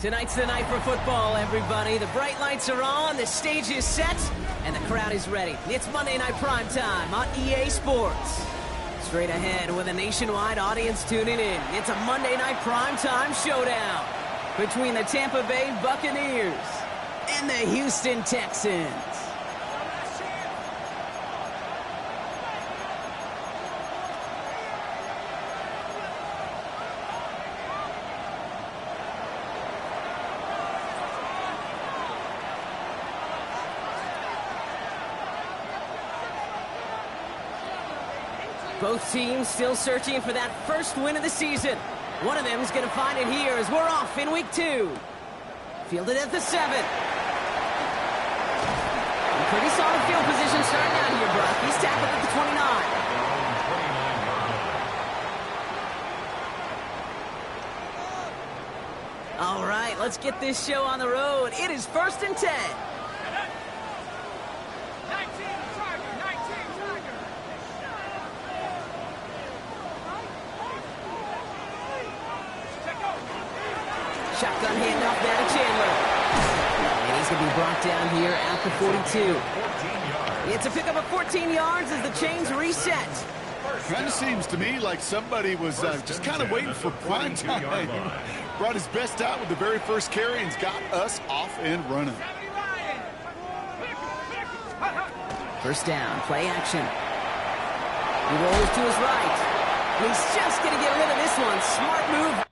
Tonight's the night for football, everybody. The bright lights are on, the stage is set, and the crowd is ready. It's Monday Night Primetime on EA Sports. Straight ahead with a nationwide audience tuning in. It's a Monday Night Primetime showdown between the Tampa Bay Buccaneers and the Houston Texans. Both teams still searching for that first win of the season. One of them is going to find it here as we're off in week 2. Fielded at the 7. Pretty solid field position starting out here, Brock. He's tackled at the 29. All right, let's get this show on the road. It is 1st and 10. Shotgun handoff there to Chandler. And he's going to be brought down here at the 42. It's a pickup of 14 yards as the chains reset. Kind of seems to me like somebody was just kind of waiting for prime time. Brought his best out with the very first carry and's got us off and running. First down, play action. He rolls to his right. He's just going to get rid of this one. Smart move.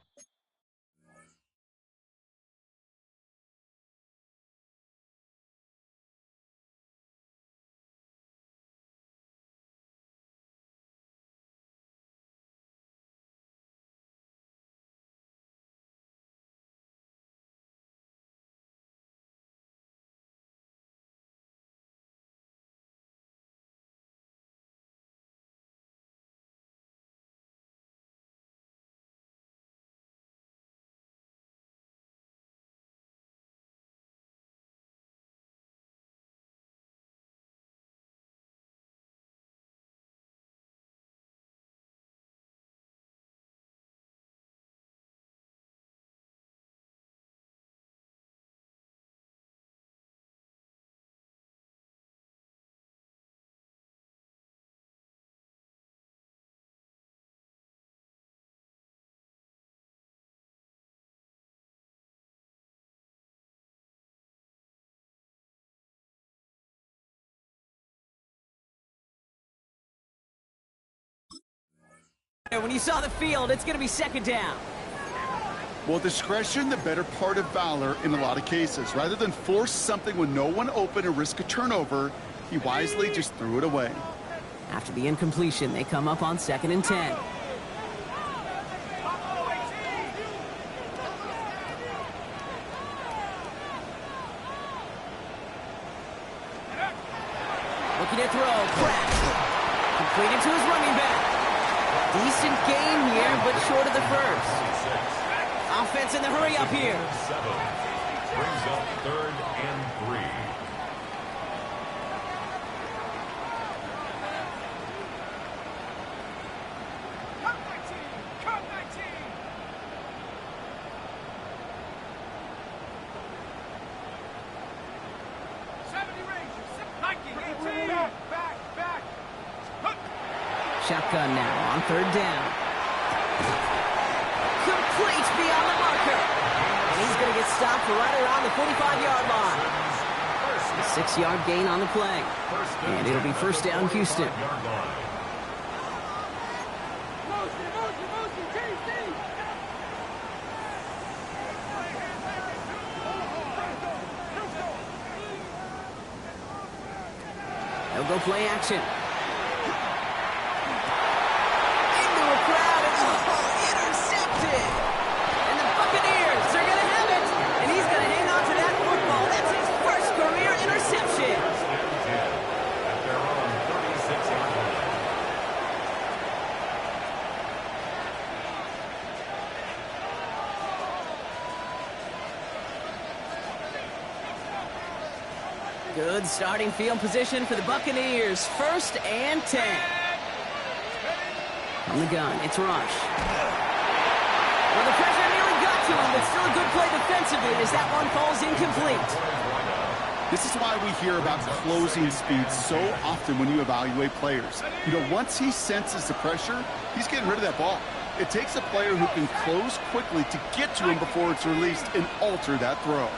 When you saw the field, it's going to be 2nd down. Well, discretion, the better part of valor in a lot of cases. Rather than force something with no one open and risk a turnover, he wisely just threw it away. After the incompletion, they come up on 2nd and 10. Looking to throw, crash. Completed to his running back. Decent game here, but short of the first. Offense in the hurry up here. Brings up 3rd and 3. Shotgun now on 3rd down. Complete beyond the marker. And he's going to get stopped right around the 45-yard line. A 6-yard gain on the play. And it'll be 1st down, Houston. They'll go play action. Good starting field position for the Buccaneers. 1st and 10. From the gun, it's Rush. Well, the pressure nearly got to him, but still a good play defensively as that one falls incomplete. This is why we hear about closing speed so often when you evaluate players. You know, once he senses the pressure, he's getting rid of that ball. It takes a player who can close quickly to get to him before it's released and alter that throw.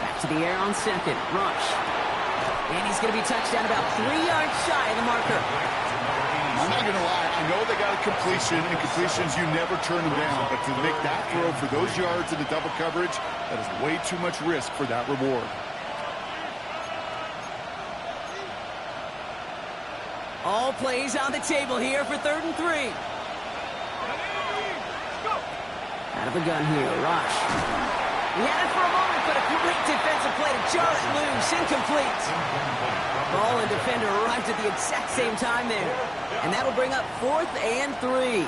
Back to the air on second. Rush. And he's going to be touched down about 3 yards shy of the marker. I'm not going to lie. I know they got a completion, and completions, you never turn them down. But to make that throw for those yards in the double coverage, that is way too much risk for that reward. All plays on the table here for 3rd and 3. Out of the gun here, Rush. He had it for a moment, but a great defensive play to jar it loose. Incomplete. Ball and defender arrived at the exact same time there. And that'll bring up 4th and 3.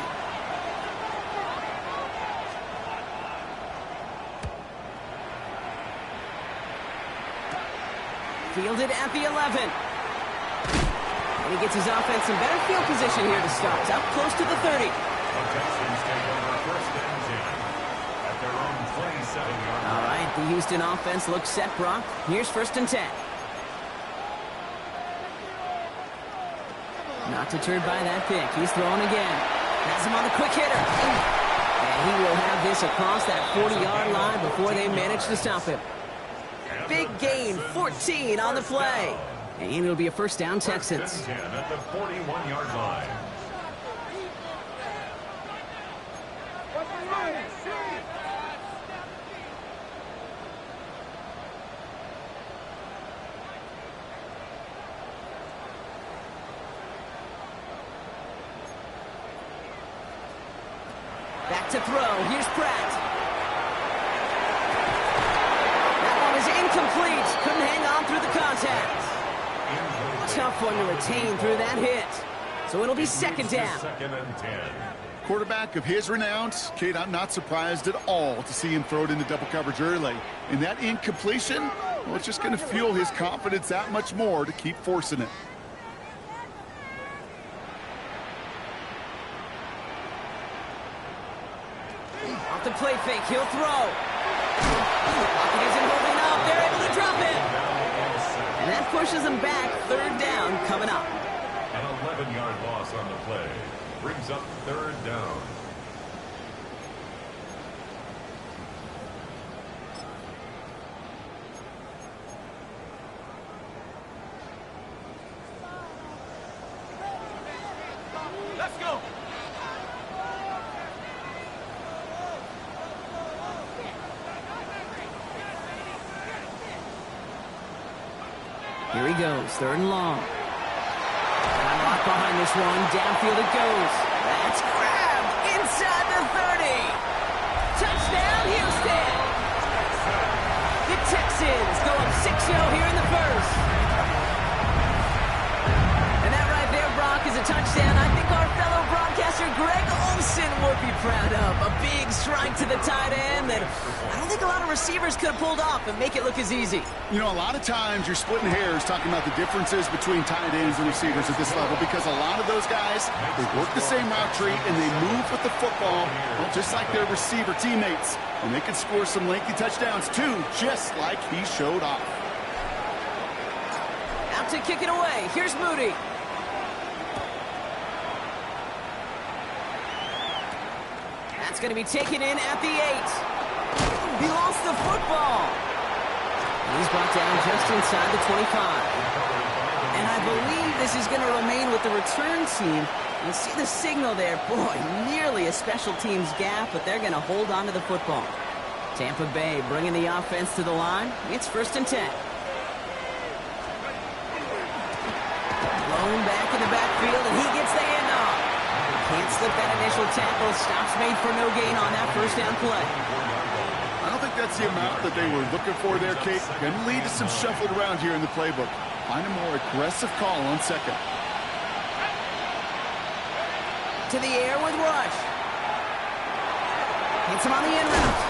Fielded at the 11. And he gets his offense in better field position here to start. Up close to the 30. All right, the Houston offense looks set, Brock. Here's 1st and 10. Not deterred by that pick. He's throwing again. Has him on the quick hitter. And he will have this across that 40-yard line before they manage to stop him. Big gain, 14 on the play. And it'll be a 1st down, Texans. 10 at the 41-yard line. Back to throw. Here's Pratt. That one is incomplete. Couldn't hang on through the contact. Tough one to retain through that hit. So it'll be 2nd down. 2nd and 10. Quarterback of his renown, Kate, I'm not surprised at all to see him throw it into double coverage early. And that incompletion, well, it's just going to fuel his confidence that much more to keep forcing it. Off the play fake, he'll throw. He isn't holding up. They're able to drop it. And that pushes him back. 3rd down coming up. An 11-yard loss on the play. Brings up 3rd down. Let's go. Here he goes, 3rd and long. And lock behind this one, downfield it goes. That's grabbed inside the 30. Touchdown, Houston. The Texans go up 6-0 here in the 1st. And that right there, Brock, is a touchdown I think our fellow broadcaster Greg Olsen would be proud of. A big strike to the tight end that I don't think a lot of receivers could have pulled off and make it look as easy. You know, a lot of times you're splitting hairs talking about the differences between tight ends and receivers at this level because a lot of those guys, they work the same route tree and they move with the football, well, just like their receiver teammates. And they can score some lengthy touchdowns too, just like he showed off. Out to kick it away. Here's Moody. That's going to be taken in at the 8. He lost the football. He's brought down just inside the 25. And I believe this is going to remain with the return team. You see the signal there. Boy, nearly a special teams gap, but they're going to hold on to the football. Tampa Bay bringing the offense to the line. It's 1st and 10. Blown back in the backfield, and he gets the handoff. Can't slip that initial tackle. Stops made for no gain on that 1st down play. I don't think that's the amount that they were looking for there, Kate. Going to lead to some shuffled around here in the playbook. Find a more aggressive call on 2nd. To the air with Rush. Hits him on the end route.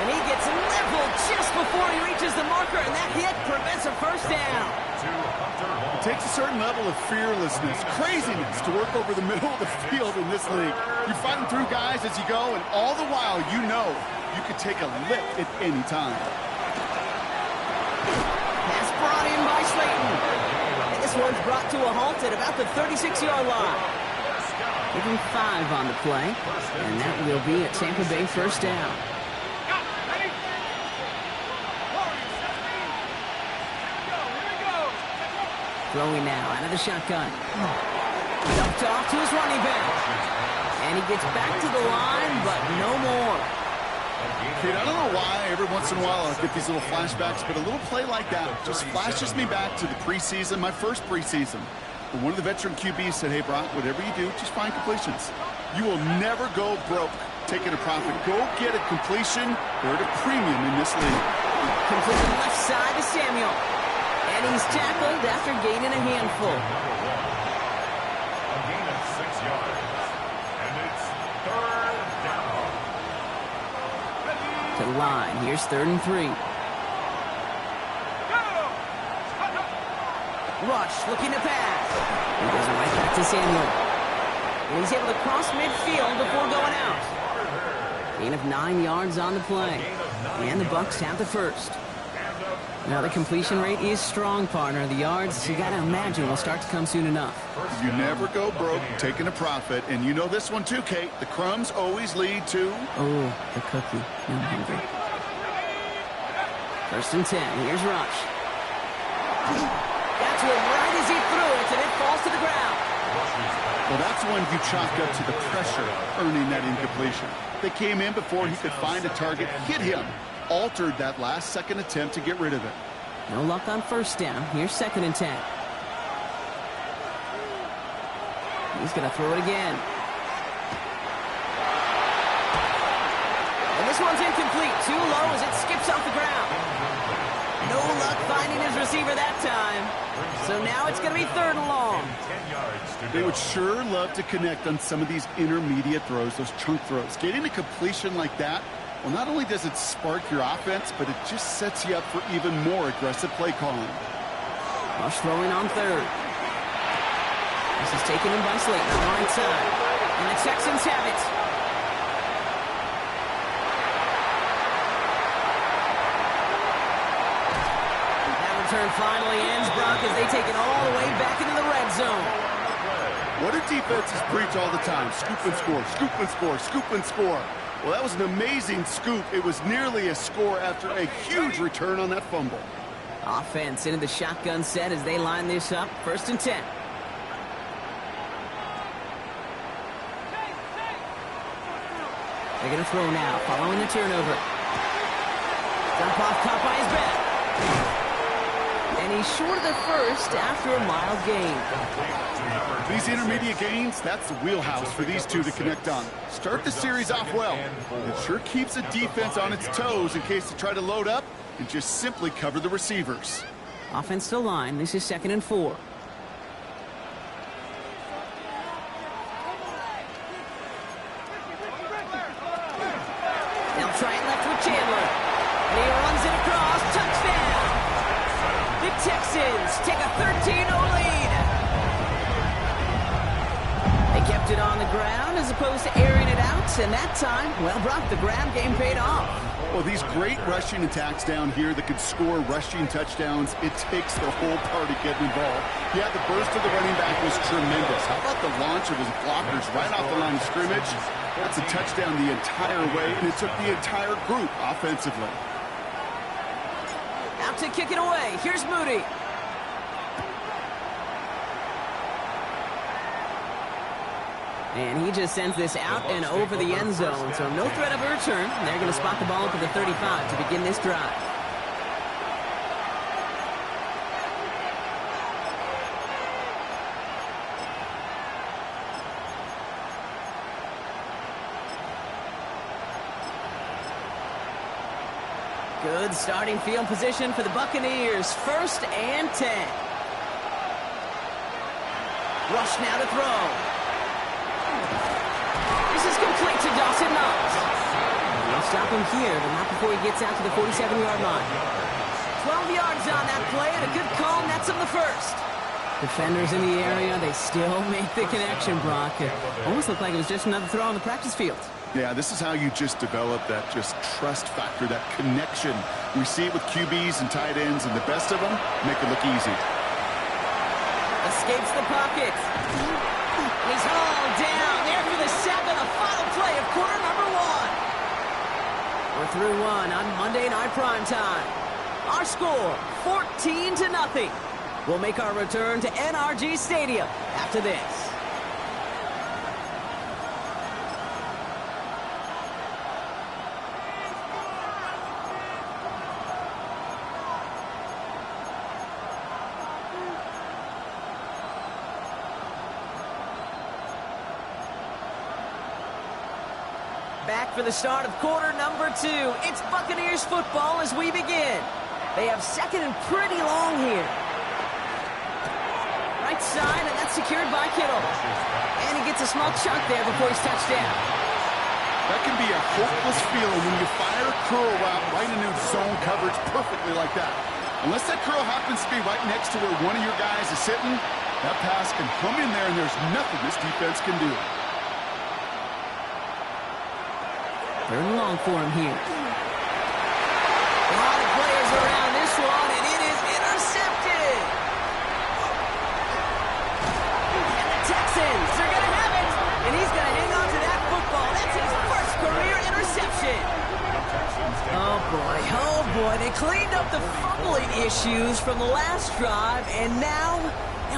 And he gets leveled just before he reaches the marker, and that hit prevents a 1st down. It takes a certain level of fearlessness, craziness to work over the middle of the field in this league. You're fighting through guys as you go, and all the while you know you could take a lift at any time. Pass brought in by Slayton. And this one's brought to a halt at about the 36-yard line. Give him 5 on the play, and that will be a Tampa Bay first down. Throwing now out of the shotgun. Dumped off to his running back. And he gets back to the line, but no more. Kate, I don't know why every once in a while I get these little flashbacks, but a little play like that just flashes me back to the preseason, my first preseason. When one of the veteran QBs said, hey, Brock, whatever you do, just find completions. You will never go broke taking a profit. Go get a completion. They're at a premium in this league. Completed left side to Samuel. And he's tackled after gaining a handful. A gain of 6 yards. And it's 3rd down. To the line. Here's 3rd and 3. Rush looking to pass. He goes right back to Samuel. And he's able to cross midfield before going out. Gain of 9 yards on the play. And the Bucs have the first. Now, the completion rate is strong, partner. The yards, you got to imagine, will start to come soon enough. You never go broke taking a profit. And you know this one too, Kate. The crumbs always lead to... Oh, the cookie. I'm hungry. 1st and 10. Here's Rush. Got to him right as he threw it, and it falls to the ground. Well, that's when you chalk up to the pressure earning that incompletion. They came in before he could find a target, hit him. Altered that last-second attempt to get rid of it. No luck on 1st down. Here's 2nd and 10. He's going to throw it again. And this one's incomplete. Too low as it skips off the ground. No luck finding his receiver that time. So now it's going to be 3rd and long. They would sure love to connect on some of these intermediate throws, those chunk throws. Getting a completion like that, well, not only does it spark your offense, but it just sets you up for even more aggressive play calling. Rush throwing on 3rd. This is taken in by Slayton on the right side. And the Texans have it. That return finally ends, Brock, as they take it all the way back into the red zone. What do defenses preach all the time? Scoop and score, scoop and score, scoop and score. Well, that was an amazing scoop. It was nearly a score after a huge return on that fumble. Offense into the shotgun set as they line this up. 1st and 10. They're going to throw now, following the turnover. Dump off, caught by his back. And he's short of the first after a mild gain. These intermediate gains, that's the wheelhouse for these two to connect on. Start the series off well. It sure keeps the defense on its toes in case they try to load up and just simply cover the receivers. Offense to line. This is 2nd and 4. They'll try it left with Chandler. And he runs it across. Touchdown! The Texans take a 13-0 lead. They kept it on the ground as opposed to airing it out. And that time, well, Brock, the grab game paid off. Well, these great rushing attacks down here that could score rushing touchdowns, it takes the whole party getting involved. Yeah, the burst of the running back was tremendous. How about the launch of his blockers right off the line of scrimmage? That's a touchdown the entire way, and it took the entire group offensively. Out to kick it away. Here's Moody. And he just sends this out and over the end zone. So no threat of a return. They're going to spot the ball to the 35 to begin this drive. Good starting field position for the Buccaneers. 1st and 10. Rush now to throw. This is complete to Dawson Knox. They'll stop him here, but not before he gets out to the 47-yard line. 12 yards on that play, and a good call nets him the first. Defenders in the area, they still make the connection, Brock. It almost looked like it was just another throw on the practice field. Yeah, this is how you just develop that just trust factor, that connection. We see it with QBs and tight ends, and the best of them make it look easy. Escapes the pocket. He's hauled down there for the sack on the final play of quarter number 1. We're through one on Monday Night Primetime. Our score, 14-0. We'll make our return to NRG Stadium after this. Back for the start of quarter number 2. It's Buccaneers football as we begin. They have second and pretty long here. Right side, and that's secured by Kittle. And he gets a small chunk there before he's touched down. That can be a hopeless feeling when you fire a curl route right into zone coverage perfectly like that. Unless that curl happens to be right next to where one of your guys is sitting, that pass can come in there and there's nothing this defense can do. Third and long for him here. A lot of players around this one, and it is intercepted. And the Texans are going to have it, and he's going to hang on to that football. That's his first career interception. Oh, boy. They cleaned up the fumbling issues from the last drive, and now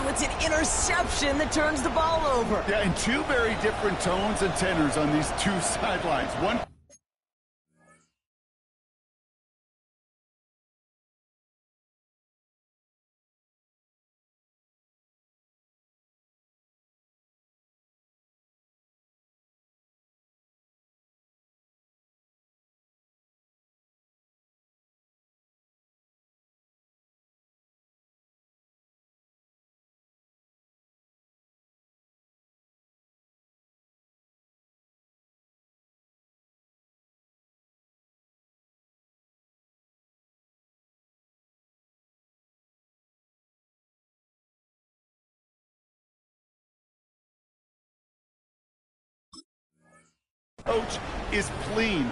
it's an interception that turns the ball over. Yeah, and two very different tones and tenors on these two sidelines. One. Coach is clean,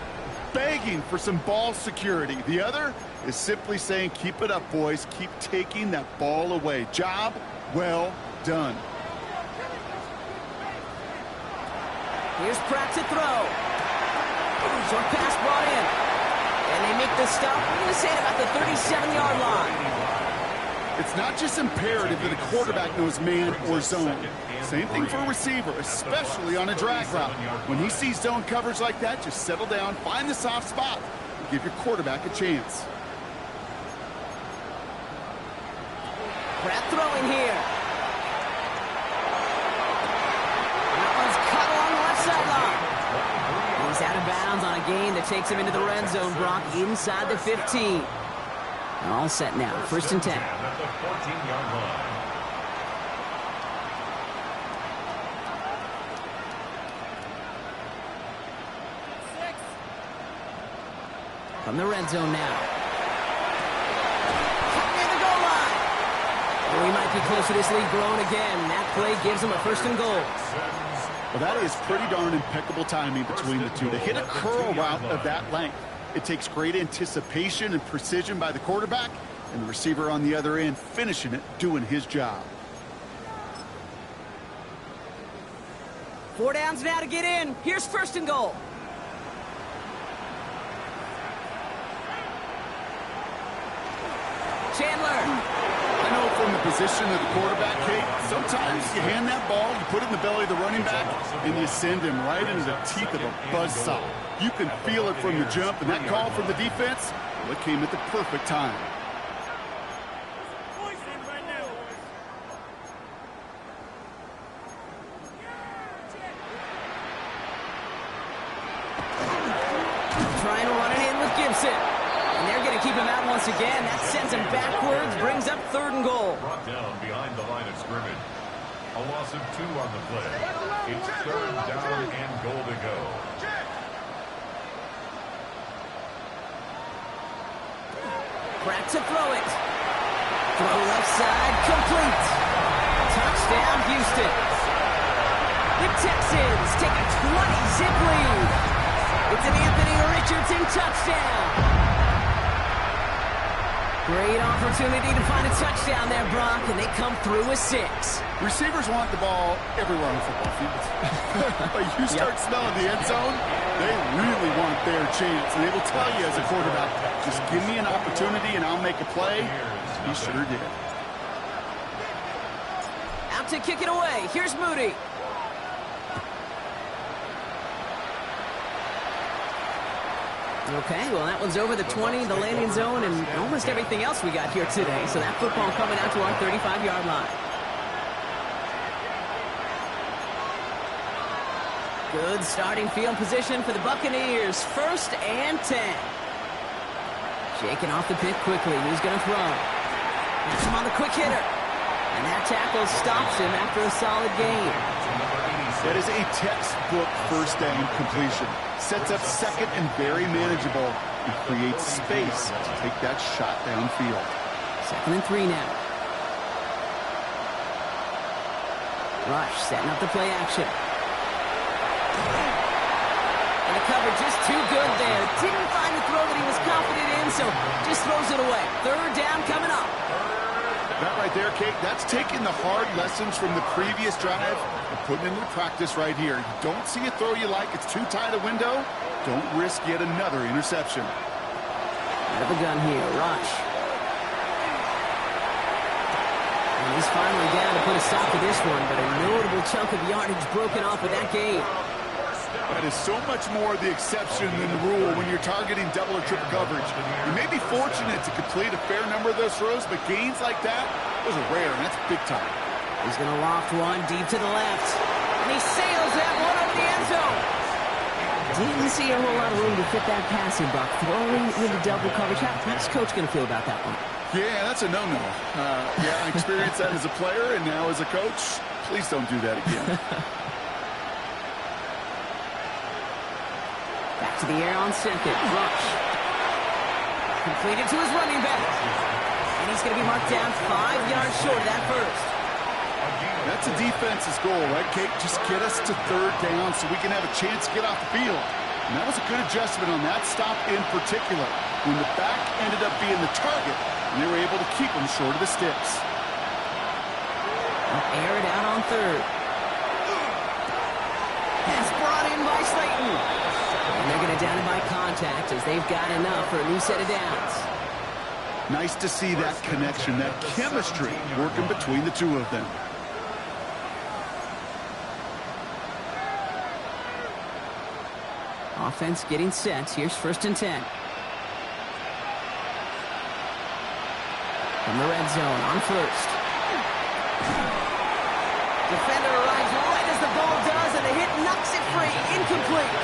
begging for some ball security. The other is simply saying, keep it up, boys. Keep taking that ball away. Job well done. Here's Pratt to throw. Short pass brought in. And they make the stop. I'm going to say about the 37-yard line. It's not just imperative that a quarterback knows man or zone. Same thing for a receiver, especially on a drag route. When he sees zone coverage like that, just settle down, find the soft spot, and give your quarterback a chance. Pratt throwing here. That one's cut along the left sideline. He's out of bounds on a gain that takes him into the red zone, Brock, inside the 15. And all set now, 1st and 10. At the 14-yard line. From the red zone now. Near the goal line. And we might be close to this lead growing again. That play gives him a 1st and goal. Well, that is pretty darn impeccable timing between the two. To hit a curl route of that length, it takes great anticipation and precision by the quarterback, and the receiver on the other end finishing it, doing his job. 4 downs now to get in. Here's 1st and goal. Chandler. I know from the position of the quarterback, Kate, sometimes you hand that ball, you put it in the belly of the running back, and you send him right into the teeth of a buzzsaw. You can feel it from the jump, and that call from the defense, well, it came at the perfect time. Trying to run it in with Gibson. And they're going to keep him out once again. That sends him backwards, brings up 3rd and goal. Brought down behind the line of scrimmage. A loss of 2 on the play. It's 3rd down and goal to go. Back to throw it. Throw left side, complete. Touchdown, Houston. The Texans take a 20-zip lead. It's an Anthony Richardson touchdown. Great opportunity to find a touchdown there, Brock, and they come through with 6. Receivers want the ball everywhere on the football field. But you start smelling the end zone, they really want their chance. And they will tell you as a quarterback, just give me an opportunity and I'll make a play. He sure did. Out to kick it away. Here's Moody. Okay, well, that one's over the 20, the landing zone, and almost everything else we got here today. So that football coming out to our 35-yard line. Good starting field position for the Buccaneers. 1st and 10. Shaking off the pick quickly. Who's going to throw? That's him on the quick hitter. And that tackle stops him after a solid gain. That is a textbook first down completion. Sets up second and very manageable and creates space to take that shot downfield. 2nd and 3 now. Rush setting up the play action. And the cover just too good there. Didn't find the throw that he was confident in, so just throws it away. 3rd down coming up. That right there, Kate, that's taking the hard lessons from the previous drive and putting it into practice right here. You don't see a throw you like, it's too tight a window, don't risk yet another interception. Out of the gun here, Rush. And he's finally down to put a stop to this one, but a notable chunk of yardage broken off with that gain. That is so much more the exception than the rule when you're targeting double or triple coverage. You may be fortunate to complete a fair number of those throws, but gains like that, those are rare, and that's big time. He's going to loft one deep to the left. And he sails that one over the end zone. Didn't see a whole lot of room to fit that passing, Buck. Throwing into double coverage. How's Coach going to feel about that one? Yeah, that's a no-no. Yeah, I experienced that as a player, and now as a coach, please don't do that again. Back to the air on 2nd. Rush. Completed to his running back. And he's going to be marked down 5 yards short of that first. That's a defense's goal, right, Kate? Just get us to 3rd down so we can have a chance to get off the field. And that was a good adjustment on that stop in particular, when the back ended up being the target, and they were able to keep him short of the sticks. Air it out on 3rd. Pass brought in by Slayton. And they're going to down him by contact as they've got enough for a new set of downs. Nice to see that connection, that chemistry working between the two of them. Offense getting set. Here's 1st and 10. From the red zone on 1st. Defender arrives right as the ball does, and the hit knocks it free. Incomplete.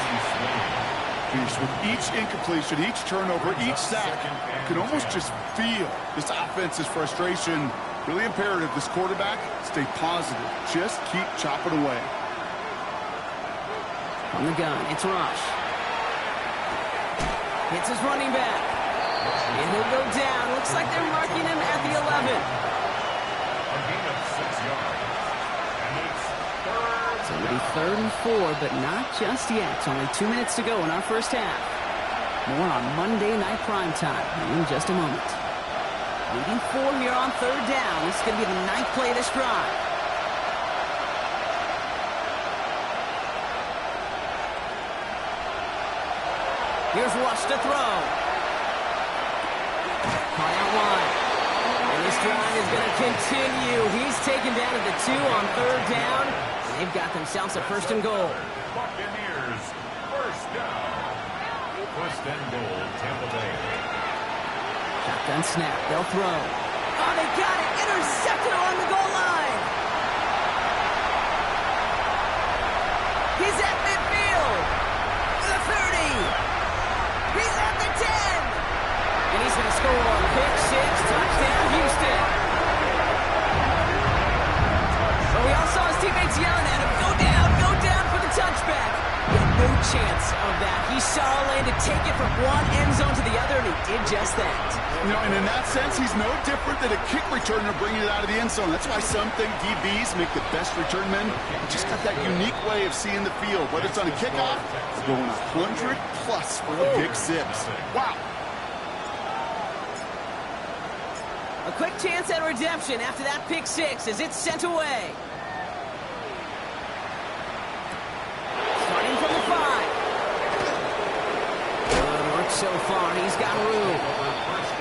With each incompletion, each turnover, each sack, you can almost just feel this offense's frustration. Really imperative, this quarterback, stay positive. Just keep chopping away. On the gun, it's Rush. Hits his running back. And he'll go down. Looks like they're marking him at the 11. A gain of 6 yards. And it's 3rd. So it'll be 3rd and 4, but not just yet. It's only 2 minutes to go in our first half. More on Monday Night Primetime in just a moment. Leading 4 here on 3rd down. This is going to be the 9th play of this drive. Here's Rush to throw. Caught out wide. And this drive is going to continue. He's taken down at the 2 on 3rd down. And they've got themselves a 1st and goal. Buccaneers, 1st down. 1st and goal, Tampa Bay. Shotgun snap. They'll throw. Oh, they got it. Intercepted on the goal line. He's at midfield. The 30. He's at the 10. And he's going to score. Pick 6. Touchdown, Houston. But we all saw his teammates yelling at him, go down for the touchback. He had no chance of that. He saw a lane to take it from one end zone to the other, and he did just that. You know, and in that sense, he's no different than a kick returner bringing it out of the end zone. That's why some think DBs make the best return men. They just got that unique way of seeing the field. Whether it's on a kickoff or going 100 plus for a big six. Wow. A quick chance at redemption after that pick six as it's sent away. Starting from the 5. Good work so far. He's got room.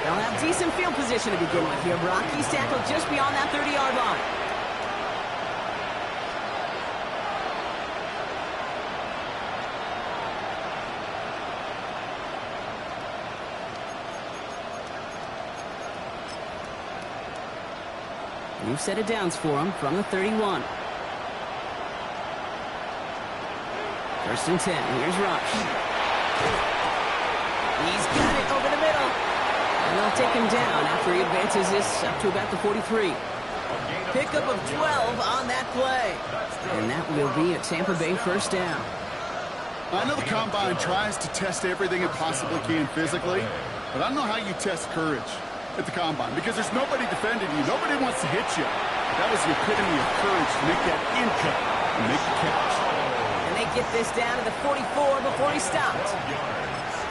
They'll have decent field position to begin with here, Brock. He's tackled just beyond that 30-yard line. New set of downs for him from the 31. First and 10. Here's Rush. He's got it over the middle. And they'll take him down after he advances this up to about the 43. Pickup of 12 on that play. And that will be a Tampa Bay first down. I know the Combine tries to test everything it possibly can physically, but I don't know how you test courage at the Combine, because there's nobody defending you. Nobody wants to hit you. That was the epitome of courage to make that in-cut and make the catch. And they get this down to the 44 before he stopped.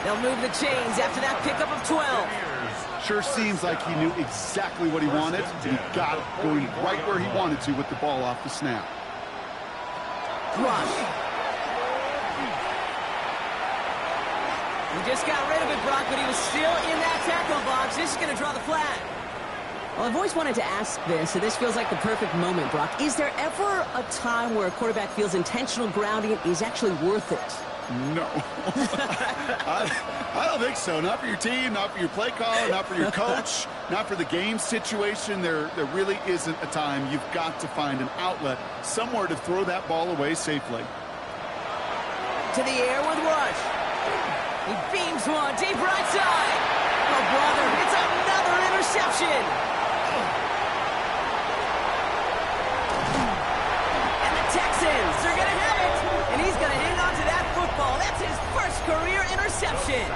They'll move the chains after that pickup of 12. Sure seems like he knew exactly what he wanted, and he got it going right where he wanted to with the ball off the snap. Rush. He just got rid of it, Brock, but he was still in that tackle box. This is going to draw the flag. Well, I've always wanted to ask this, and this feels like the perfect moment, Brock. Is there ever a time where a quarterback feels intentional grounding is actually worth it? No. I don't think so. Not for your team, not for your play caller, not for your coach, not for the game situation. There really isn't a time. You've got to find an outlet, somewhere to throw that ball away safely. To the air with Rush. He beams one deep right side. Oh, brother, it's another interception. And the Texans are going to have it. And he's going to hang on to that football. That's his first career interception.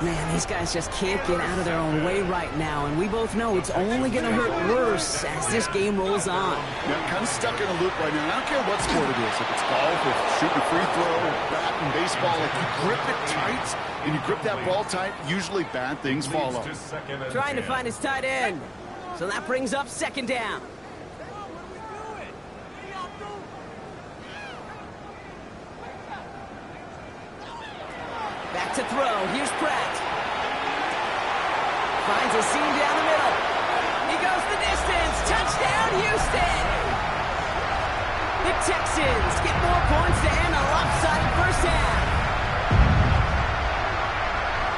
Man, these guys just can't get out of their own way right now. And we both know it's only going to hurt worse as this game rolls on. Yeah, kind of stuck in a loop right now. I don't care what sport it is. If it's golf, or shooting a free throw, or bat and baseball, if you grip it tight and you grip that ball tight, usually bad things follow. Trying to find his tight end. So that brings up second down. Back to throw. Here's Pratt. Finds a seam down the middle. He goes the distance. Touchdown, Houston! The Texans get more points to end a lopsided first half.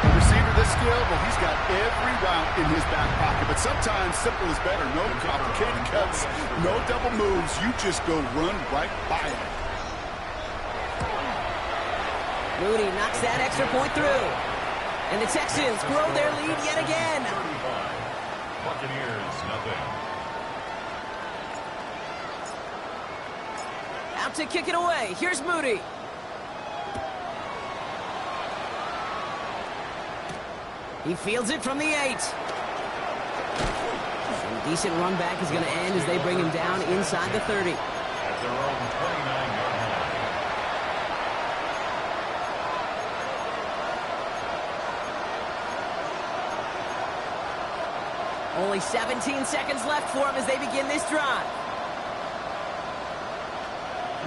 The receiver this skilled, well, he's got every route in his back pocket. But sometimes simple is better. No complicated cuts, no double moves. You just go run right by it. Moody knocks that extra point through. And the Texans grow their lead yet again. Buccaneers, nothing. Out to kick it away. Here's Moody. He fields it from the 8. A decent run back is going to end as they bring him down inside the 30. At their own 29-yard line. Only 17 seconds left for him as they begin this drive.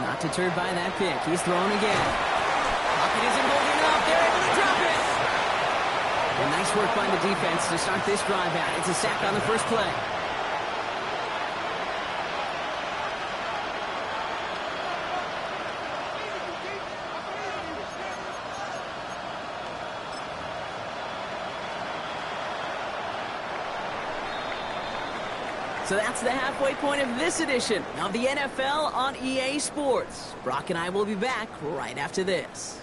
Not deterred by that pick. He's thrown again. Pocket isn't holding up. They're able to drop it. And nice work by the defense to start this drive out. It's a sack on the first play. So that's the halfway point of this edition of the NFL on EA Sports. Brock and I will be back right after this.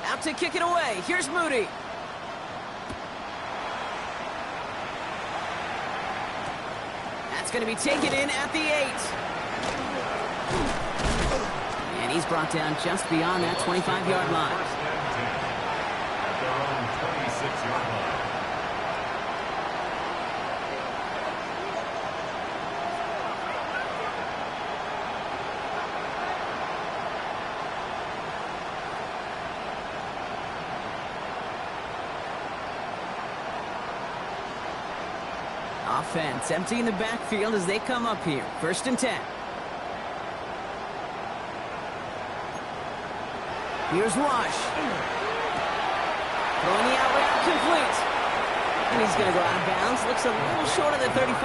Out to kick it away. Here's Moody. That's going to be taken in at the 8. And he's brought down just beyond that 25-yard line. First and 10 at their own 26-yard line. Offense emptying the backfield as they come up here. First and 10. Here's Rush. Throwing the out route complete. And he's going to go out of bounds. Looks a little short of the 35.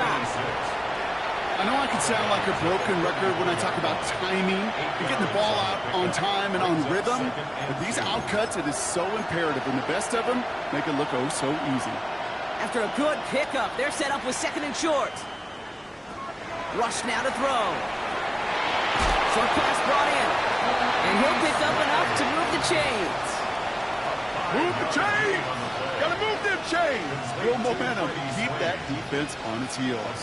I know I can sound like a broken record when I talk about timing and getting the ball out on time and on rhythm, but these out cuts, it is so imperative, and the best of them make it look oh so easy. After a good pickup, they're set up with second and short. Rush now to throw. Short pass brought in. And he'll pick up enough to move the chains. Move the chains! Gotta move them chains! Build momentum. Keep that defense on its heels.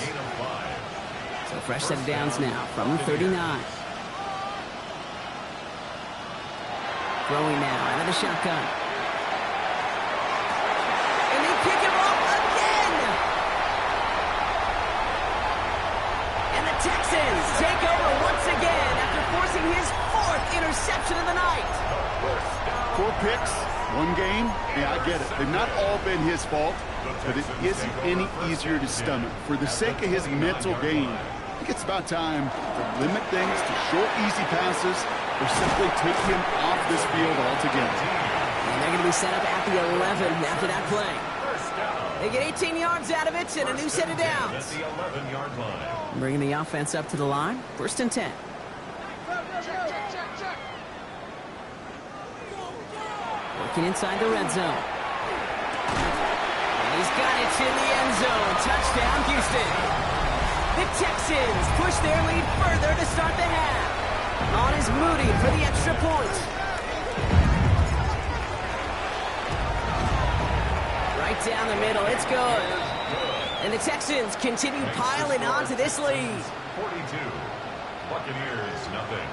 So fresh set of downs now from the 39. Throwing now out of the shotgun. And they pick him up again! And the Texans take over once again after forcing his 4th interception of the night. 4 picks, 1 game. Yeah, I get it. They've not all been his fault, but it isn't any easier to stomach. For the sake of his mental game, I think it's about time to limit things to short, easy passes or simply take him off this field altogether. And they're going to be set up at the 11 after that play. They get 18 yards out of it and a new set of downs. At the 11-yard line. Bringing the offense up to the line. First and 10. Working inside the red zone. And he's got it in the end zone. Touchdown, Houston. The Texans push their lead further to start the half. On is Moody for the extra point. Right down the middle. It's good. And the Texans continue piling on to this lead. 42. Buccaneers, nothing.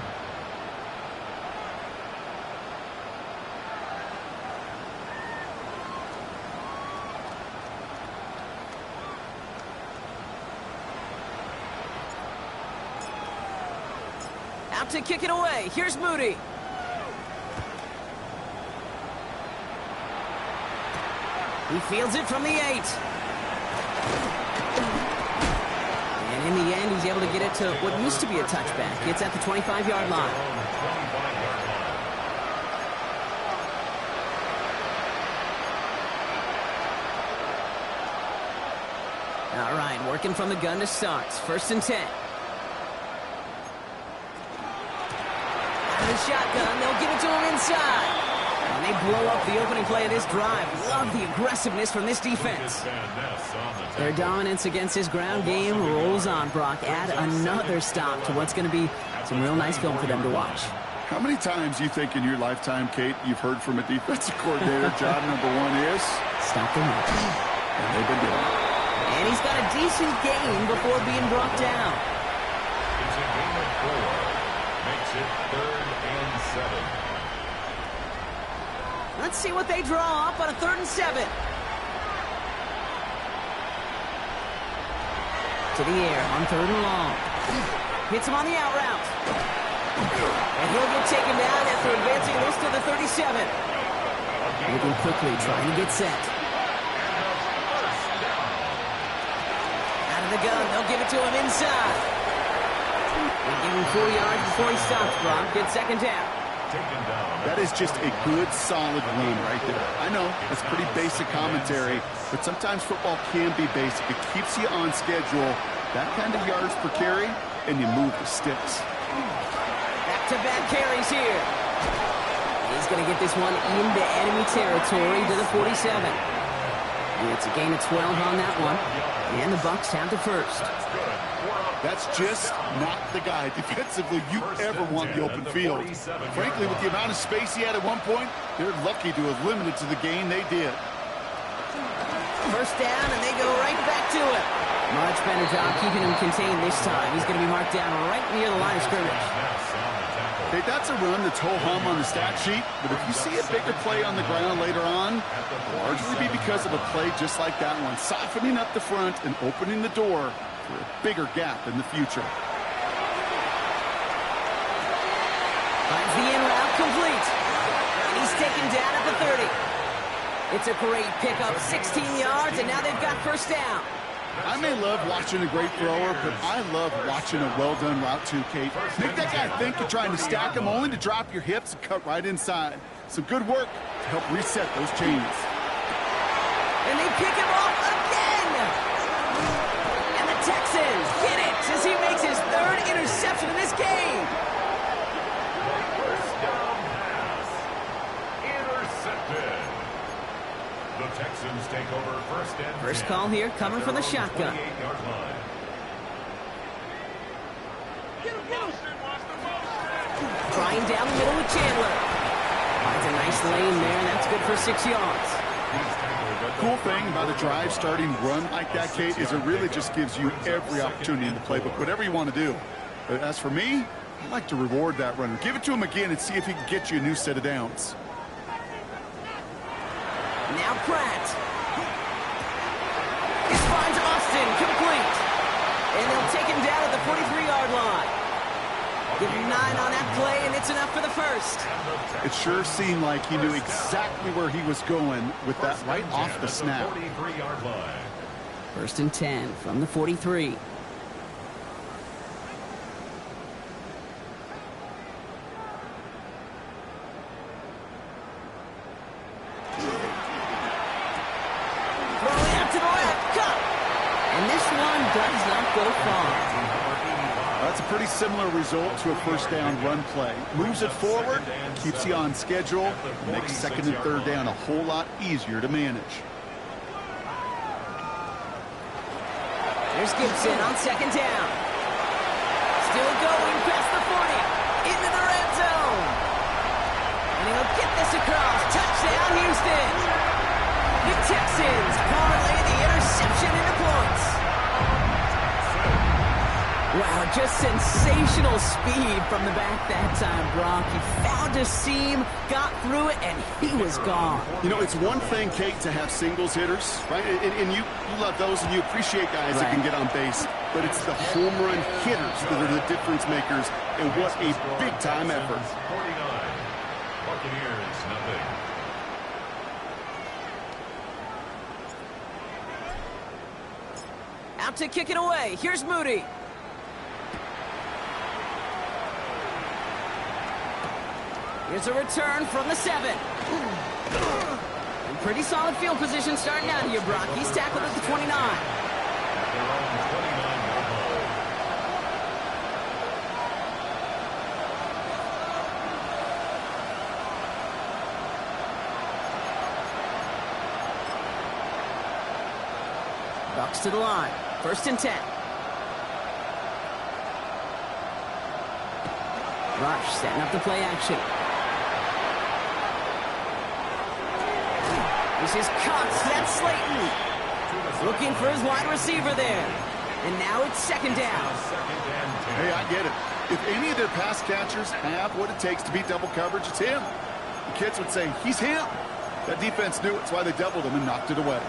Out to kick it away. Here's Moody. He fields it from the 8. And in the end, he's able to get it to what used to be a touchback. It's at the 25-yard line. All right, working from the gun to start. First and 10. The shotgun, they'll give it to him inside. And they blow up the opening play of this drive. Love the aggressiveness from this defense. Their dominance against his ground game rolls on, Brock. Add another stop to what's going to be some real nice film for them to watch. How many times you think in your lifetime, Kate, you've heard from a defensive coordinator, job number 1 is? Stop the run. And they've been doing it. And he's got a decent gain before being brought down. It's a game of 4. Makes it 3rd and 7. Let's see what they draw up on a 3rd and 7. To the air on 3rd and long. Hits him on the out route. And he'll get taken down after advancing this to the 37. Moving quickly, trying to get set. Out of the gun, they'll give it to him inside. They give him 4 yards before he stops, Brock. Good second down. That is just a good, solid run right there. I know, it's pretty basic commentary, but sometimes football can be basic. It keeps you on schedule, that kind of yards per carry, and you move the sticks. Back-to-back carries here. He's going to get this one into enemy territory to the 47. And it's a gain of 12 on that one. And the Bucs have the first. That's good. 4 up That's just not the guy defensively you ever want in the open field. Frankly, with the amount of space he had at one point, they're lucky to have limited to the gain they did. First down, and they go right back to it. Much better job keeping him contained this time. He's going to be marked down right near the line of scrimmage. Hey, that's a run that's ho-hum on the stat sheet, but if you see a bigger play on the ground later on, it'll largely be because of a play just like that one, softening up the front and opening the door for a bigger gap in the future. Finds the in route complete. And he's taken down at the 30. It's a great pickup, 16 yards, and now they've got first down. I may love watching a great thrower, but I love watching a well-done route too, Kate. Make that guy think you're trying to stack him, only to drop your hips and cut right inside. Some good work to help reset those chains. And they pick him off again! And the Texans get it as he makes his third interception in this game. First down pass. Intercepted. The Texans take over first and 10. First call here, coming from the shotgun. Trying down the middle with Chandler. Finds a nice lane there, and that's good for 6 yards. Cool thing about a drive starting run like that, Kate, is it really just gives you every opportunity in the playbook, whatever you want to do. But as for me, I like to reward that runner. Give it to him again and see if he can get you a new set of downs. Now Pratt. This finds Austin complete. And they'll take him down at the 43-yard line. Give him 9 on that play, and it's enough for the first. It sure seemed like he knew exactly where he was going with that right off the snap. 43-yard line. First and 10 from the 43. Does not go far. That's a pretty similar result to a first down run play. Moves it forward, keeps you on schedule, makes second and third down a whole lot easier to manage. There's Gibson on second down. Still going past the 40. Into the red zone. And he'll get this across. Touchdown, Houston. The Texans parlay the interception into points. Wow, just sensational speed from the back that time, Brock. He found a seam, got through it, and he was gone. You know, it's one thing, Kate, to have singles hitters, right? And you love those, and you appreciate guys that can get on base. But it's the home run hitters that are the difference makers, and what a big-time effort. 49. Buccaneers, nothing. Out to kick it away. Here's Moody. Here's a return from the 7. And pretty solid field position starting out here, Brock. He's tackled at the 29. At their own 29-yard line. Bucs to the line. First and 10. Rush setting up the play action. This is Cox. That's Slayton. Looking for his wide receiver there. And now it's second down. Hey, I get it. If any of their pass catchers have what it takes to beat double coverage, it's him. The kids would say, he's him. That defense knew it. That's why they doubled him and knocked it away.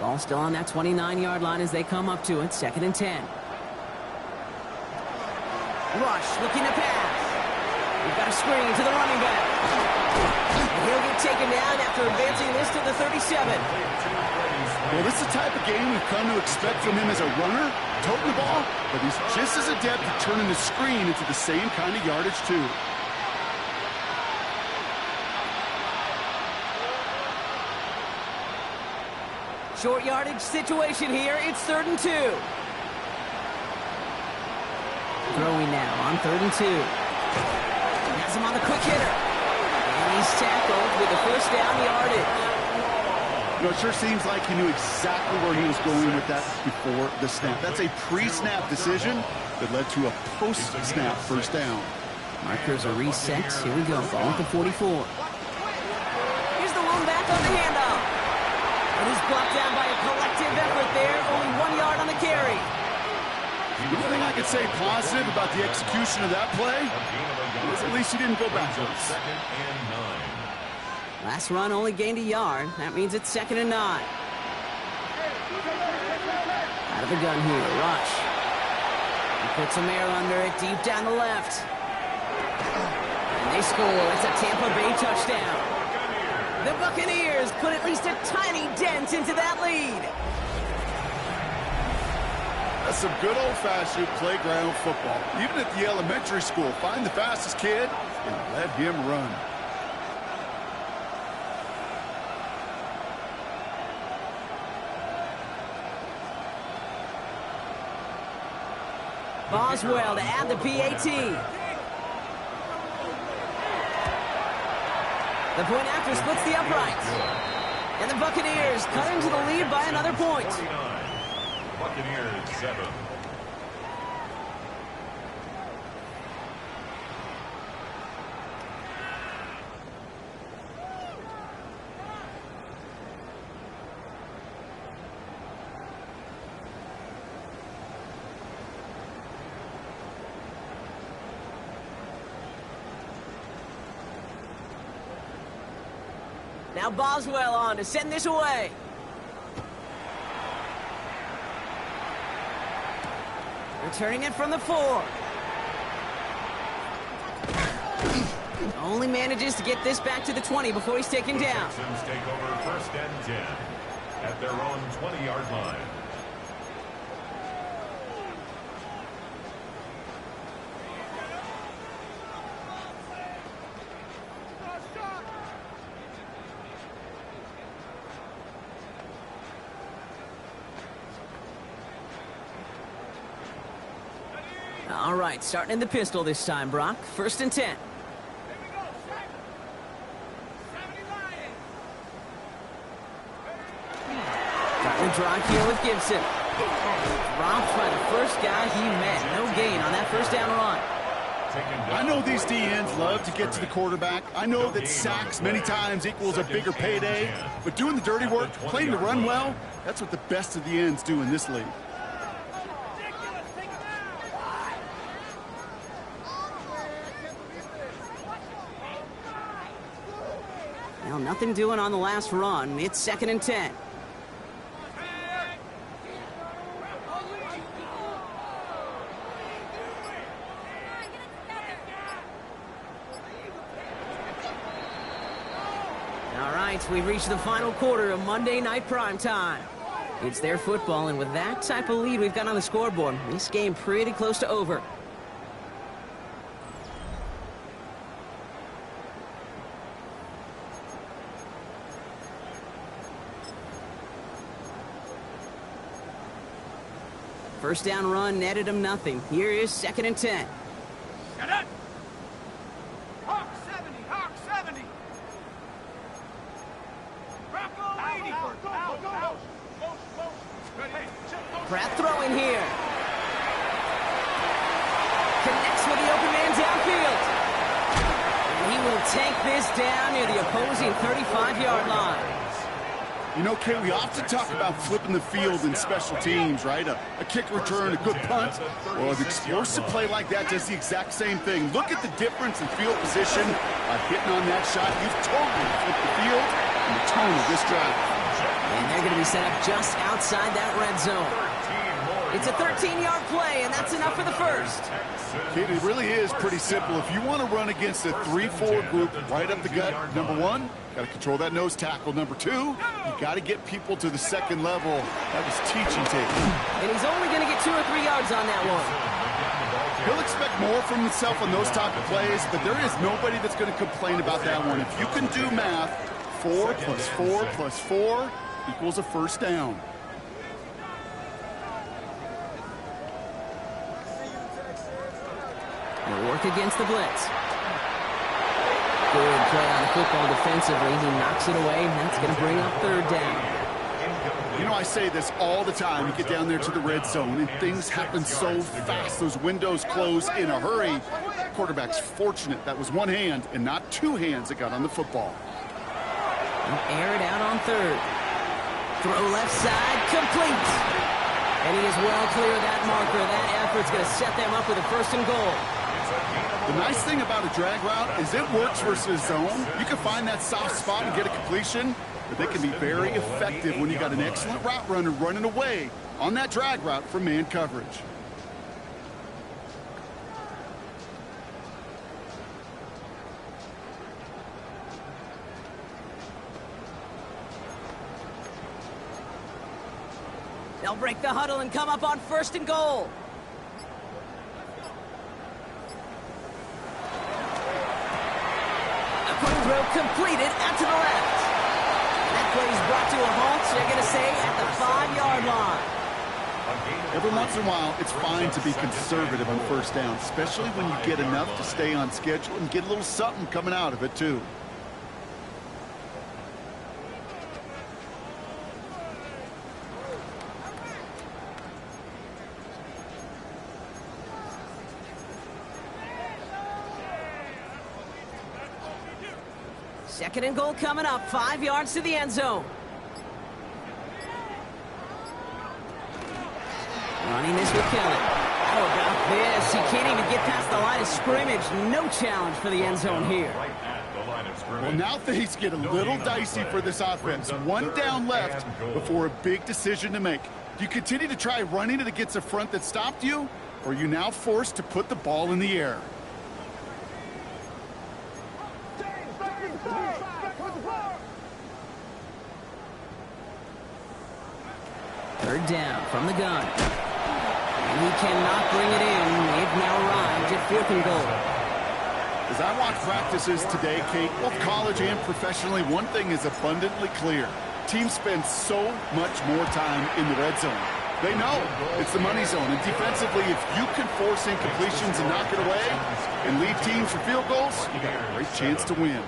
Ball still on that 29-yard line as they come up to it. Second and 10. Rush looking to pass. We've got a screen to the running back. And he'll get taken down after advancing this to the 37. Well, this is the type of game we've come to expect from him as a runner, toting the ball, but he's just as adept at turning the screen into the same kind of yardage, too. Short yardage situation here. It's 3rd and 2. throwing now on 3rd and 2. Has him on the quick hitter. And he's tackled with the first down yardage. You know, it sure seems like he knew exactly where he was going with that before the snap. That's a pre-snap decision that led to a post-snap first down. Markers are reset. Here we go. Ball at the 44. Here's the one back on the handoff. And he's blocked down by a collective effort there. Only 1 yard on the carry. The only thing I could say positive about the execution of that play is at least he didn't go backwards. Last run only gained a yard. That means it's 2nd and 9. Out of the gun here, Rush. He puts some air under it, deep down the left. And they score. It's a Tampa Bay touchdown. The Buccaneers put at least a tiny dent into that lead. That's some good old-fashioned playground football. Even at the elementary school, find the fastest kid and let him run. Boswell to add the PAT. The point after splits the uprights. And the Buccaneers cut into the lead by another point. Buccaneers 7. Now Boswell on to send this away. Returning it from the 4. Only manages to get this back to the 20 before he's taken down. Texans take over 1st and 10 at their own 20-yard line. All right, starting in the pistol this time, Brock. 1st and 10. Got the drive here with Gibson. Dropped by the first guy he met. No gain on that first down run. I know these DNs love to get to the quarterback. I know that sacks many times equals a bigger payday. But doing the dirty work, playing to run well, that's what the best of the ends do in this league. Well, nothing doing on the last run. It's 2nd and 10. All right, we've reached the final quarter of Monday Night Primetime. It's their football, and with that type of lead we've got on the scoreboard, this game pretty close to over. First down run netted him nothing. Here is 2nd and 10. Get it! Hawk 70, Hawk 70. Rocco 80. Out. Pratt throwing here. Connects with the open man downfield. And he will take this down near the opposing 35-yard line. You know, Kay, we often talk about flipping the field in special teams, right? A kick return, a good punt. Well, an explosive play like that does the exact same thing. Look at the difference in field position by hitting on that shot. You've totally flipped the field and the tone of this drive. And they're going to be set up just outside that red zone. It's a 13-yard play, and that's enough for the first. Kid, it really is pretty simple. If you want to run against a 3-4 group right up the gut, number one, got to control that nose tackle. Number two, you got to get people to the second level. That was teaching tape. And he's only going to get 2 or 3 yards on that one. He'll expect more from himself on those type of plays, but there is nobody that's going to complain about that one. If you can do math, 4 plus 4 plus 4 equals a first down. He'll work against the blitz. Good play on the football defensively. He knocks it away, and that's going to bring up third down. You know, I say this all the time. You get down there to the red zone, and things happen so fast. Those windows close in a hurry. Quarterback's fortunate that was one hand and not two hands that got on the football. He'll air it out on third. Throw left side, complete. And he is well clear of that marker. That effort's going to set them up with a first and goal. The nice thing about a drag route is it works versus zone. You can find that soft spot and get a completion, but they can be very effective when you got an excellent route runner running away on that drag route from man coverage. They'll break the huddle and come up on first and goal. A quick throw completed out to the left. That play is brought to a halt, so they're going to say at the 5-yard line. Every once in a while, it's fine to be conservative on first down, especially when you get enough to stay on schedule and get a little something coming out of it, too. Second and goal coming up, 5 yards to the end zone. Running this with Kelly. How about this? He can't even get past the line of scrimmage. No challenge for the end zone here. Well, now things get a little dicey for this offense. One down left before a big decision to make. Do you continue to try running it against a front that stopped you, or are you now forced to put the ball in the air? Third down from the gun. And he cannot bring it in. They've now arrived at 4th and goal. As I watch practices today, Kate, both college and professionally, one thing is abundantly clear. Teams spend so much more time in the red zone. They know it's the money zone. And defensively, if you can force incompletions and knock it away and lead teams for field goals, you got a great chance to win.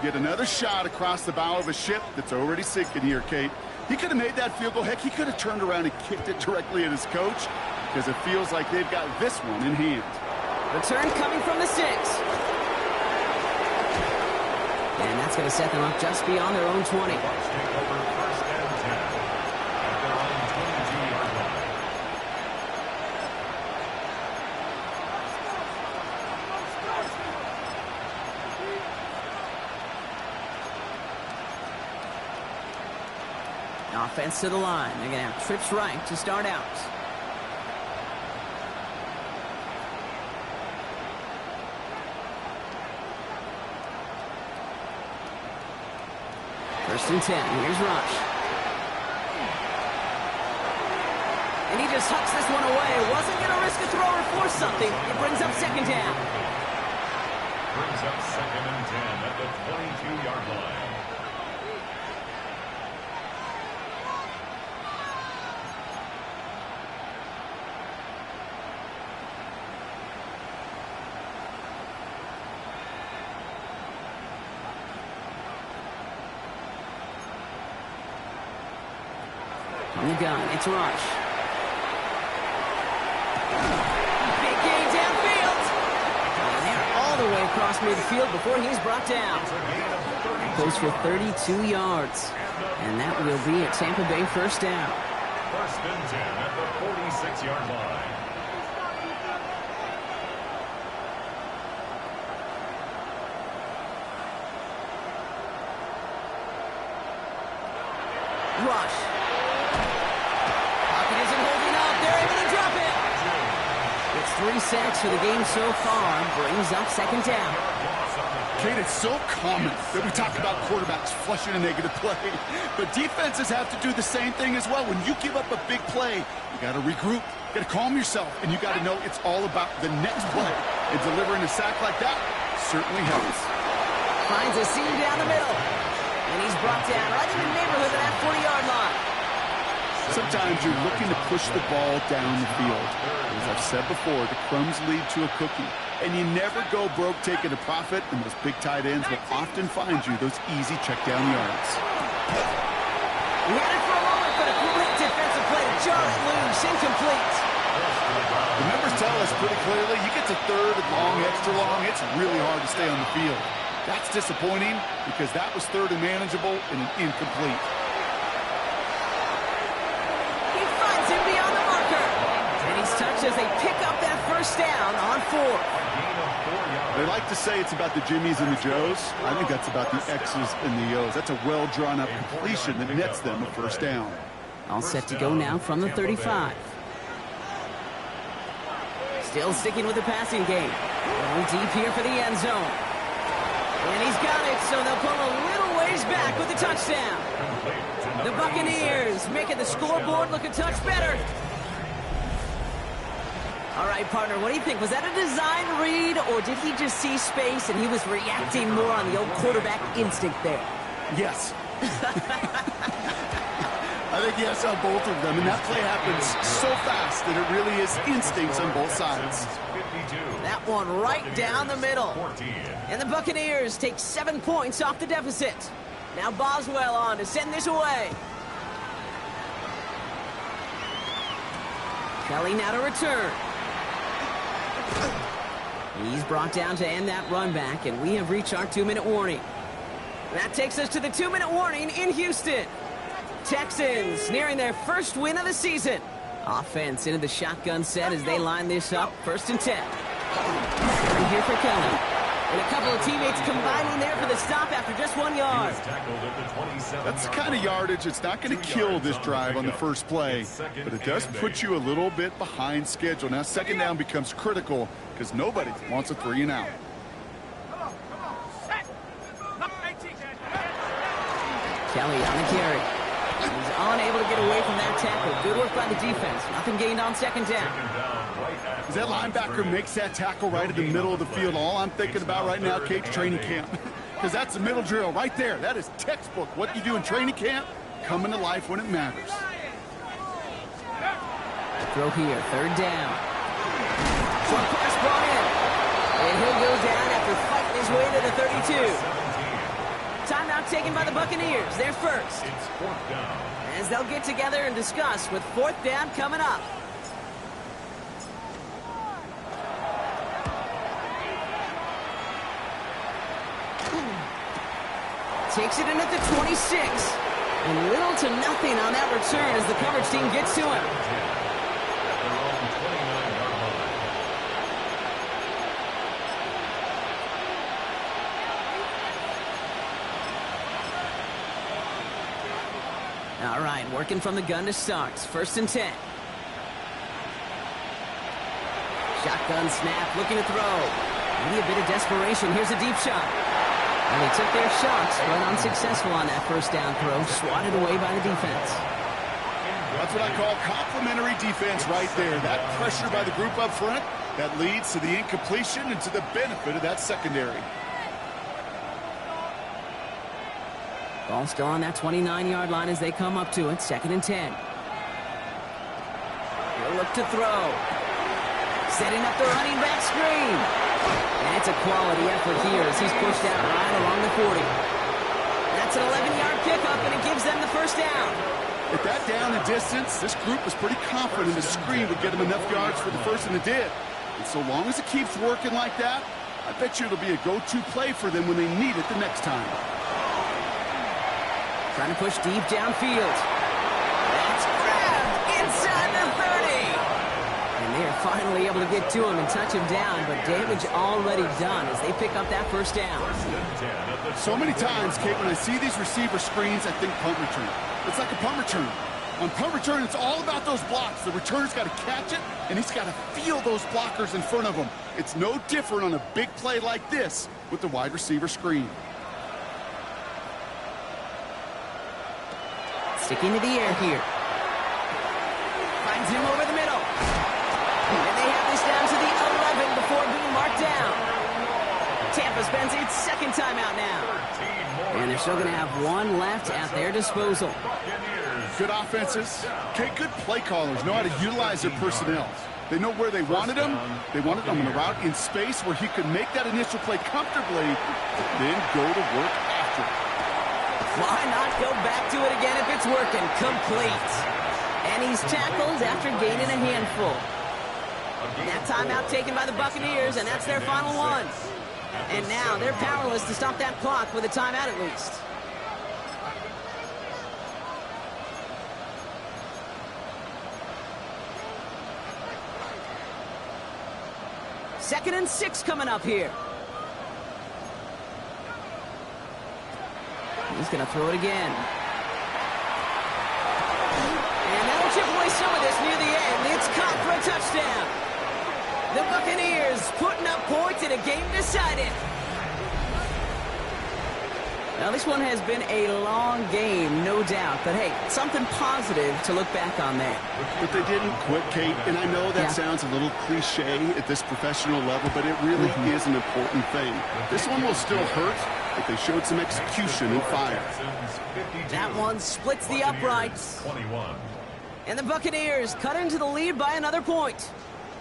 Get another shot across the bow of a ship that's already sinking here, Kate. He could have made that field goal. Heck, he could have turned around and kicked it directly at his coach because it feels like they've got this one in hand. Return coming from the 6. And that's going to set them up just beyond their own 20. Offense to the line. They're going to have trips right to start out. First and 10. Here's Rush. And he just hucks this one away. Wasn't going to risk a throw or force something. It brings up second down. Brings up 2nd and 10 at the 22-yard line. On the gun, it's Rush. Big gain downfield. And they're all the way across midfield before he's brought down. Goes for 32 yards. And that will be a Tampa Bay first down. First and 10 at the 46-yard line. Rush. Pocket isn't holding up. They're able to drop it. It's 3 sacks for the game so far. Brings up second down. Kate, it's so common that we talk about quarterbacks flushing a negative play, but defenses have to do the same thing as well. When you give up a big play, you got to regroup, you got to calm yourself, and you got to know it's all about the next play. And delivering a sack like that certainly helps. Finds a seam down the middle. And he's brought down right in the neighborhood of that 40-yard line. Sometimes you're looking to push the ball down the field. As I've said before, the crumbs lead to a cookie. And you never go broke taking a profit, and those big tight ends will often find you those easy check down yards. He had it for a moment, but a great defensive play to jar it loose. Incomplete. The numbers tell us pretty clearly, you get to third and long, extra long, it's really hard to stay on the field. That's disappointing because that was third and manageable and an incomplete. He finds him beyond the marker. And he's touched as they pick up that first down on 4. They like to say it's about the Jimmies and the Joes. I think that's about the X's and the O's. That's a well-drawn-up completion that nets them a first down. All set to go now from the 35. Still sticking with the passing game. Going deep here for the end zone. And he's got it, so they'll pull a little ways back with the touchdown. The Buccaneers making the scoreboard look a touch better. All right, partner, what do you think? Was that a design read, or did he just see space and he was reacting more on the old quarterback instinct there? Yes. I think yes on both of them, and that play happens so fast that it really is instincts on both sides. That one right down the middle. And the Buccaneers take 7 points off the deficit. Now Boswell on to send this away. Kelly now to return. He's brought down to end that run back, and we have reached our 2-minute warning. That takes us to the 2-minute warning in Houston. Texans nearing their first win of the season. Offense into the shotgun set as they line this up. 1st and 10. And here for Kelly. And a couple of teammates combining there for the stop after just 1 yard. That's the kind of yardage that's not going to kill this drive on the first play, but it does put you a little bit behind schedule. Now 2nd down becomes critical because nobody wants a 3 and out. Kelly on the carry. He's unable to get away from that tackle. Good work by the defense. Nothing gained on 2nd down. As that linebacker makes that tackle right in the middle of the field, all I'm thinking about right now, Kate, training camp. Because that's the middle drill right there. That is textbook. What you do in training camp, coming to life when it matters. Throw here, 3rd down. Short pass brought in. And he'll go down after fighting his way to the 32. Timeout taken by the Buccaneers. They're first. It's 4th down. As they'll get together and discuss with 4th down coming up. Takes it in at the 26. And little to nothing on that return as the coverage team gets to him. All right, working from the gun to start. 1st and 10. Shotgun snap, looking to throw. Maybe a bit of desperation. Here's a deep shot. And they took their shots, but unsuccessful on that 1st down throw. Swatted away by the defense. That's what I call complimentary defense right there. That pressure by the group up front, that leads to the incompletion and to the benefit of that secondary. Ball still on that 29-yard line as they come up to it. 2nd and 10. He'll look to throw. Setting up the running back screen. And it's a quality effort here as he's pushed out right along the 40. That's an 11-yard pickup, and it gives them the 1st down. At that down and distance, this group was pretty confident the screen would get them enough yards for the first, and it did. And so long as it keeps working like that, I bet you it'll be a go-to play for them when they need it the next time. Trying to push deep downfield. That's grabbed inside the 30. And they are finally able to get to him and touch him down, but damage already done as they pick up that 1st down. So many times, Kate, when I see these receiver screens, I think punt return. It's like a punt return. On punt return, it's all about those blocks. The returner's got to catch it, and he's got to feel those blockers in front of him. It's no different on a big play like this with the wide receiver screen. Sticking to the air here. Finds him over the middle. And they have this down to the 11 before being marked down. Tampa spends its 2nd timeout now. And they're still going to have 1 left at their disposal. Buccaneers Good offenses, okay, good play callers know how to utilize their personnel. They know where they wanted him. They wanted him on a route in space where he could make that initial play comfortably, then go to work after it. Why not go back to it again if it's working? Complete. And he's tackled after gaining a handful. That timeout taken by the Buccaneers, and that's their final one. And now they're powerless to stop that clock with a timeout at least. Second and 6 coming up here. He's going to throw it again. And that'll chip away some of this near the end. It's caught for a touchdown. The Buccaneers putting up points in a game decided. Now, this one has been a long game, no doubt. But, hey, something positive to look back on there. But they didn't quit, Kate. And I know that sounds a little cliche at this professional level, but it really is an important thing. This one will still hurt, but they showed some execution and fire. That one splits the uprights. And the Buccaneers cut into the lead by another point.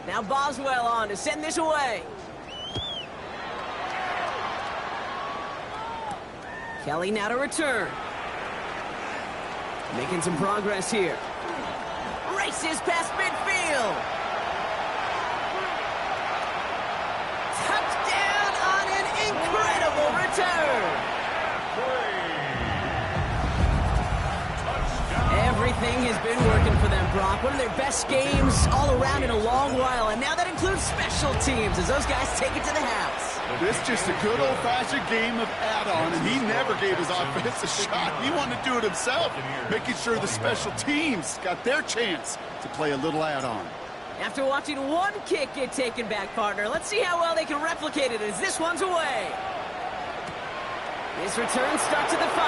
Now Boswell on to send this away. Kelly now to return. Making some progress here. Races past midfield. Touchdown on an incredible return. Everything has been working for them, Brock. One of their best games all around in a long while. And now that includes special teams as those guys take it to the house. This is just a good old-fashioned game of add-on, and he never gave his offense a shot. He wanted to do it himself, making sure the special teams got their chance to play a little add-on. After watching one kick get taken back, partner, let's see how well they can replicate it as this one's away. This return starts at the 5.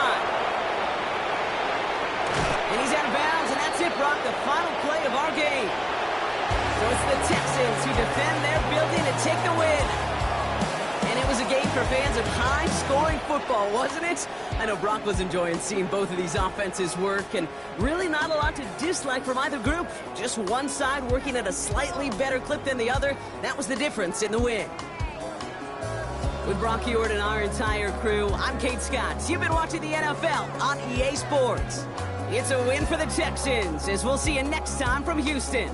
And he's out of bounds, and that's it, Brock, the final play of our game. So it's the Texans who defend their building to take the win. And it was a game for fans of high-scoring football, wasn't it? I know Brock was enjoying seeing both of these offenses work, and really not a lot to dislike from either group. Just one side working at a slightly better clip than the other. That was the difference in the win. With Brock Ewart and our entire crew, I'm Kate Scott. You've been watching the NFL on EA Sports. It's a win for the Texans, as we'll see you next time from Houston.